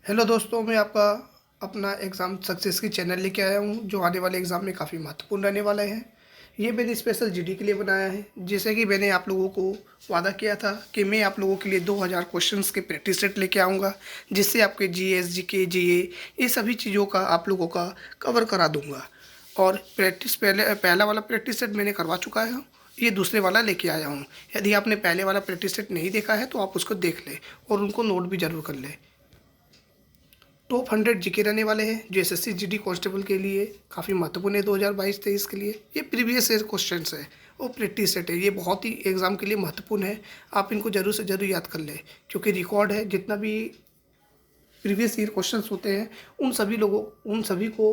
Hello दोस्तों, मैं आपका अपना एग्ज़ाम सक्सेस की चैनल लेके आया हूँ, जो आने वाले एग्ज़ाम में काफ़ी महत्वपूर्ण रहने वाला है। ये मैंने स्पेशल जीडी के लिए बनाया है। जैसे कि मैंने आप लोगों को वादा किया था कि मैं आप लोगों के लिए 2000 क्वेश्चंस के प्रैक्टिस सेट लेके आऊँगा, जिससे आपके जीएस, जीके, जीए ये सभी चीज़ों का आप लोगों का कवर करा दूँगा। और प्रैक्टिस पहला वाला प्रैक्टिस सेट मैंने करवा चुका है, ये दूसरे वाला लेके आया हूँ। यदि आपने पहले वाला प्रैक्टिस सेट नहीं देखा है, तो आप उसको देख लें और उनको नोट भी ज़रूर कर लें। टॉप 100 जीके रहने वाले हैं, जो एसएससी जीडी कांस्टेबल के लिए काफ़ी महत्वपूर्ण है 2022-23 के लिए। ये प्रीवियस ईयर क्वेश्चंस है और प्रैक्टिस सेट है, ये बहुत ही एग्ज़ाम के लिए महत्वपूर्ण है। आप इनको ज़रूर से ज़रूर याद कर लें, क्योंकि रिकॉर्ड है जितना भी प्रीवियस ईयर क्वेश्चंस होते हैं उन सभी को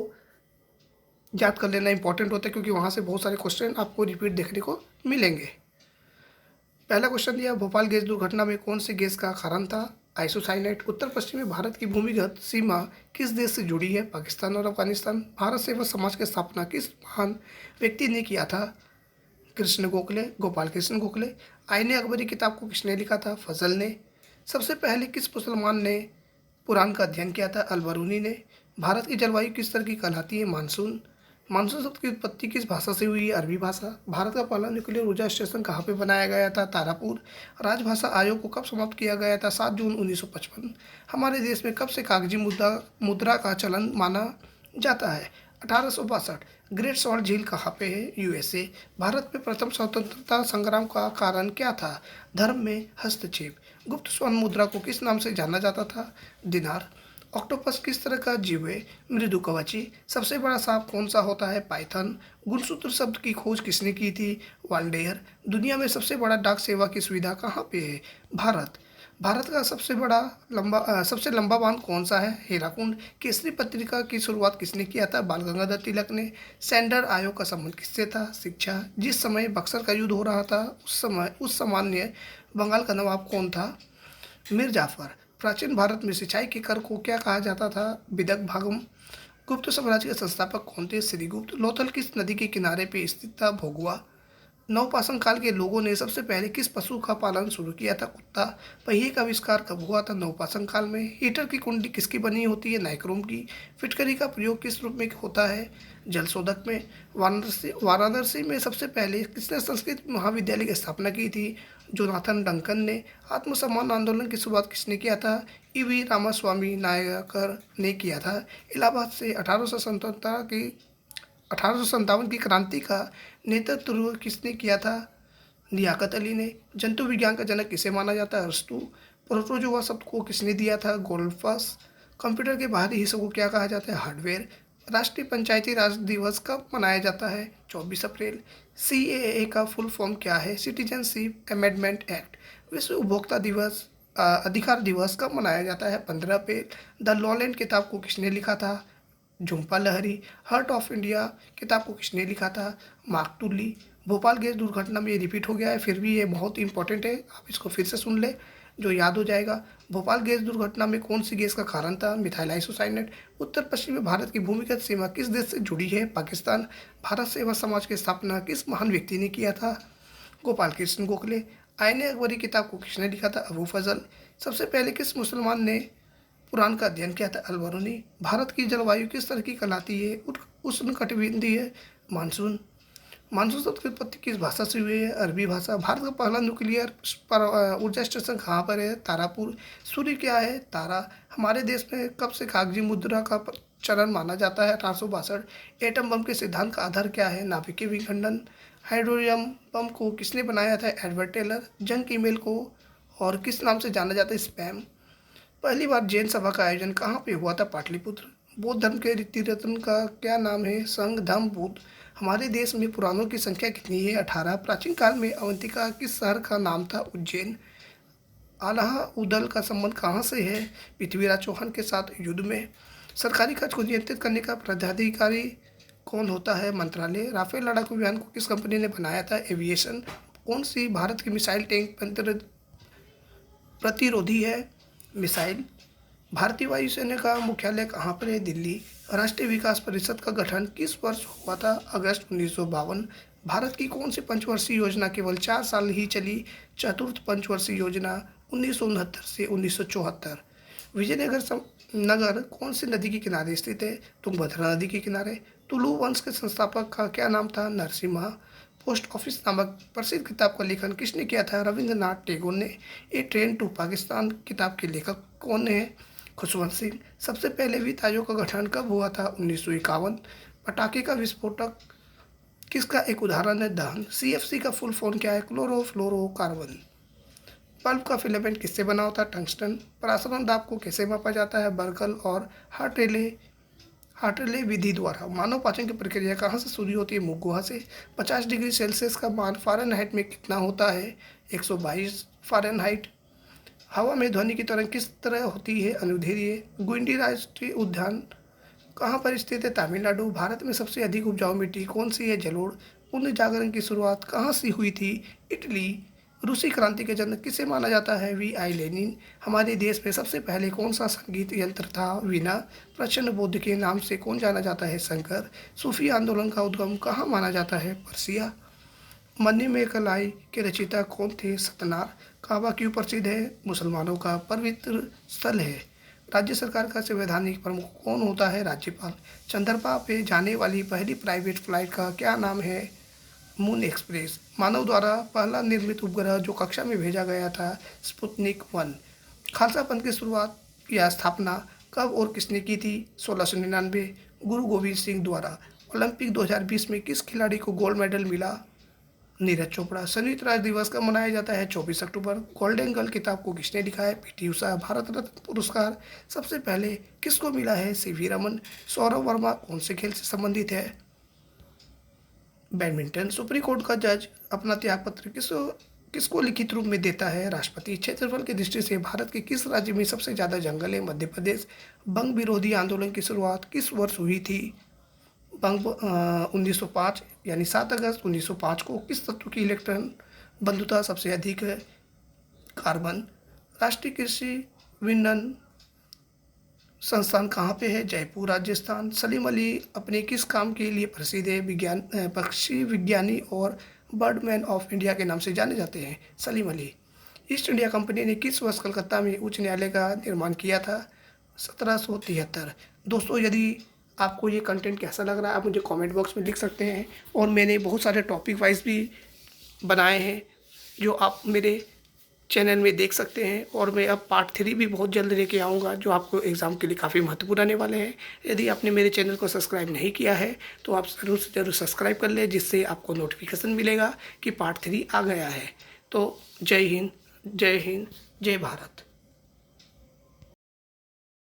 याद कर लेना इंपॉर्टेंट होता है, क्योंकि वहाँ से बहुत सारे क्वेश्चन आपको रिपीट देखने को मिलेंगे। पहला क्वेश्चन दिया, भोपाल गैस दुर्घटना में कौन से गैस का कारण था? आइसोसाइनेट। उत्तर पश्चिमी भारत की भूमिगत सीमा किस देश से जुड़ी है? पाकिस्तान और अफगानिस्तान। भारत सेवा समाज की स्थापना किस महान व्यक्ति ने किया था? कृष्ण गोखले, गोपाल कृष्ण गोखले। आईने अकबरी किताब को किसने लिखा था? फजल ने। सबसे पहले किस मुसलमान ने कुरान का अध्ययन किया था? अल-बरूनी ने। भारत की जलवायु किस तरह की कहलाती है? मानसून। मानसून शब्द की उत्पत्ति किस भाषा से हुई है? अरबी भाषा। भारत का पहला न्यूक्लियर ऊर्जा स्टेशन कहाँ पे बनाया गया था? तारापुर। राजभाषा आयोग को कब समाप्त किया गया था? 7 जून 1955। हमारे देश में कब से कागजी मुद्रा मुद्रा का चलन माना जाता है? 1862। ग्रेट सॉल्ट झील कहाँ पे है? यूएसए। भारत में प्रथम स्वतंत्रता संग्राम का कारण क्या था? धर्म में हस्तक्षेप। गुप्त स्वर्ण मुद्रा को किस नाम से जाना जाता था? दिनार। ऑक्टोपस किस तरह का जीव है? मृदुकवची। सबसे बड़ा सांप कौन सा होता है? पाइथन। गुणसूत्र शब्द की खोज किसने की थी? वाल्डेयर। दुनिया में सबसे बड़ा डाक सेवा की सुविधा कहाँ पे है? भारत। भारत का सबसे लंबा बांध कौन सा है? हीराकुंड। केसरी पत्रिका की शुरुआत किसने किया था? बाल गंगाधर तिलक ने। सैंडर आयोग का संबंध किससे था? शिक्षा। जिस समय बक्सर का युद्ध हो रहा था, उस सामान्य बंगाल का नवाब कौन था? मीर जाफर। प्राचीन भारत में सिंचाई के कर को क्या कहा जाता था? बिदक भागम। गुप्त साम्राज्य के संस्थापक कौन थे? श्रीगुप्त। लोथल किस नदी के किनारे पे स्थित था? भोगवा। नवपाषाण काल के लोगों ने सबसे पहले किस पशु का पालन शुरू किया था? कुत्ता। पहिए का आविष्कार कब हुआ था? नवपाषाण काल में। हीटर की कुंडी किसकी बनी होती है? नाइक्रोम की। फिटकरी का प्रयोग किस रूप में होता है? जलशोधक में। वाराणसी में सबसे पहले किसने संस्कृत महाविद्यालय की स्थापना की थी? जोनाथन डंकन ने। आत्मसम्मान आंदोलन की शुरुआत किसने किया था? ईवी रामास्वामी नायकर ने किया था। इलाहाबाद से 1857 की क्रांति का नेतृत्व किसने किया था? लियाकत अली ने। जंतु विज्ञान का जनक किसे माना जाता है? अरस्तू। प्रोटोजोआ शब्द को किसने दिया था? गोल्फस। कंप्यूटर के बाहरी हिस्सों को क्या कहा जाता है? हार्डवेयर। राष्ट्रीय पंचायती राज दिवस कब मनाया जाता है? 24 अप्रैल। सीएए का फुल फॉर्म क्या है? Citizenship amendment act. विश्व उपभोक्ता अधिकार दिवस कब मनाया जाता है? 15 अप्रैल। द लॉलैंड किताब को किसने लिखा था? Jhumpa Lahiri. Heart of India किताब को किसने लिखा था? मार्क टुली। भोपाल गैस दुर्घटना में ये रिपीट हो गया है, फिर भी ये बहुत इंपॉर्टेंट है, आप इसको फिर से सुन लें, जो याद हो जाएगा। भोपाल गैस दुर्घटना में कौन सी गैस का कारण था? Methyl isocyanate. उत्तर पश्चिमी भारत की भूमिगत सीमा किस देश से जुड़ी है? पाकिस्तान। भारत सेवा समाज की स्थापना किस महान व्यक्ति ने किया था? गोपाल कृष्ण गोखले। आईने अकबरी किताब को किसने लिखा था? अबू फजल। सबसे पहले किस मुसलमान ने कुरान का अध्ययन किया था? अल-बरूनी। भारत की जलवायु किस तरह की कहलाती है? उष्णकटिबंधीय। मानसून। मानसून शब्द की उत्पत्ति किस भाषा से हुई है? अरबी भाषा। भारत का पहला न्यूक्लियर ऊर्जा स्टेशन कहाँ पर है? तारापुर। सूर्य क्या है? तारा। हमारे देश में कब से कागजी मुद्रा का चलन माना जाता है? 1862। एटम बम के सिद्धांत का आधार क्या है? नाभिकीय विखंडन। हाइड्रोजन बम को किसने बनाया था? Edward Teller. जंक ईमेल को और किस नाम से जाना जाता है? स्पैम। पहली बार जैन सभा का आयोजन कहाँ पे हुआ था? पाटलिपुत्र। बौद्ध धर्म के रीति रत्न का क्या नाम है? संघ, धम्म, बुद्ध। हमारे देश में पुराणों की संख्या कितनी है? 18। प्राचीन काल में अवंतिका किस शहर का नाम था? उज्जैन। आल्हा उदल का संबंध कहाँ से है? पृथ्वीराज चौहान के साथ युद्ध में। सरकारी खर्च को नियंत्रित करने का प्राधिकारी कौन होता है? मंत्रालय। राफेल लड़ाकू विमान को किस कंपनी ने बनाया था? एविएशन। कौन सी भारत की मिसाइल टैंक प्रतिरोधी है? मिसाइल। भारतीय वायुसेना का मुख्यालय कहाँ पर है? दिल्ली। राष्ट्रीय विकास परिषद का गठन किस वर्ष हुआ था? अगस्त 1952। भारत की कौन सी पंचवर्षीय योजना केवल 4 साल ही चली? चतुर्थ पंचवर्षीय योजना 1969 से 1974। नगर कौन सी नदी के किनारे स्थित है? तुंगभद्रा नदी के किनारे। तुलु वंश के संस्थापक का क्या नाम था? नरसिम्हा। पोस्ट ऑफिस नामक प्रसिद्ध किताब का लेखन किसने किया था? रविंद्रनाथ टैगोर ने। ए ट्रेन टू पाकिस्तान किताब के लेखक कौन है? खुशवंत सिंह। सबसे पहले वित्त आयोग का गठन कब हुआ था? 1951। पटाखे का विस्फोटक किसका एक उदाहरण है? दहन। CFC का फुल फॉर्म क्या है? क्लोरोफ्लोरोकार्बन। बल्ब का फिलामेंट किससे बना होता है? टंगस्टन। परासरण दाब को कैसे मापा जाता है? बर्कल और हार्टले विधि द्वारा। मानव पाचन की प्रक्रिया कहाँ से शुरू होती है? मुख गुहा से। 50 डिग्री सेल्सियस का मान फ़ारेनहाइट में कितना होता है? 122 फ़ारेनहाइट। हवा में ध्वनि की तरंग किस तरह होती है? अनुदैर्ध्य। गुइंडी राष्ट्रीय उद्यान कहाँ पर स्थित है? तमिलनाडु। भारत में सबसे अधिक उपजाऊ मिट्टी कौन सी है? जलोढ़। पुण्य जागरण की शुरुआत कहाँ से हुई थी? इटली। रूसी क्रांति के जनक किसे माना जाता है? VI Lenin. हमारे देश में सबसे पहले कौन सा संगीत यंत्र था? वीणा। प्रचंड बुद्ध के नाम से कौन जाना जाता है? शंकर। सूफी आंदोलन का उद्गम कहाँ माना जाता है? पर्सिया। मन्नेमेकलाई के रचयिता कौन थे? सतनार। काबा क्यों प्रसिद्ध है? मुसलमानों का पवित्र स्थल है। राज्य सरकार का संवैधानिक प्रमुख कौन होता है? राज्यपाल। चंद्रमा पे जाने वाली पहली प्राइवेट फ्लाइट का क्या नाम है? Moon express. मानव द्वारा पहला निर्मित उपग्रह जो कक्षा में भेजा गया था? स्पुतनिक 1। खालसा पंथ की शुरुआत या स्थापना कब और किसने की थी? 1699। गुरु गोविंद सिंह द्वारा ओलंपिक 2020 में किस खिलाड़ी को गोल्ड मेडल मिला? नीरज चोपड़ा। संयुक्त राज्य दिवस कब मनाया जाता है? 24 अक्टूबर। गोल्डन गर्ल किताब को किसने लिखा है? PT उषा। भारत रत्न पुरस्कार सबसे पहले किसको मिला है? CV रमन। सौरभ वर्मा कौन से खेल से संबंधित है? बैडमिंटन। सुप्रीम कोर्ट का जज अपना त्यागपत्र किसको लिखित रूप में देता है? राष्ट्रपति। क्षेत्रफल की दृष्टि से भारत के किस राज्य में सबसे ज़्यादा जंगल है? मध्य प्रदेश। बंग विरोधी आंदोलन की शुरुआत किस वर्ष हुई थी? 1905 यानी 7 अगस्त 1905 को। किस तत्व की इलेक्ट्रॉन बंधुता सबसे अधिक है? कार्बन। राष्ट्रीय कृषि विपणन संस्थान कहाँ पे है? जयपुर, राजस्थान। सलीम अली अपने किस काम के लिए प्रसिद्ध है? पक्षी विज्ञानी और बर्डमैन ऑफ इंडिया के नाम से जाने जाते हैं। Salim Ali. East India company ने किस वर्ष कलकत्ता में उच्च न्यायालय का निर्माण किया था? 1773। दोस्तों, यदि आपको ये कंटेंट कैसा लग रहा है आप मुझे कमेंट बॉक्स में लिख सकते हैं। और मैंने बहुत सारे टॉपिक वाइज भी बनाए हैं जो आप मेरे चैनल में देख सकते हैं। और मैं अब पार्ट 3 भी बहुत जल्द लेके आऊँगा जो आपको एग्ज़ाम के लिए काफ़ी महत्वपूर्ण आने वाले हैं। यदि आपने मेरे चैनल को सब्सक्राइब नहीं किया है तो आप ज़रूर से ज़रूर सब्सक्राइब कर लें, जिससे आपको नोटिफिकेशन मिलेगा कि पार्ट 3 आ गया है। तो जय हिंद, जय हिंद, जय भारत।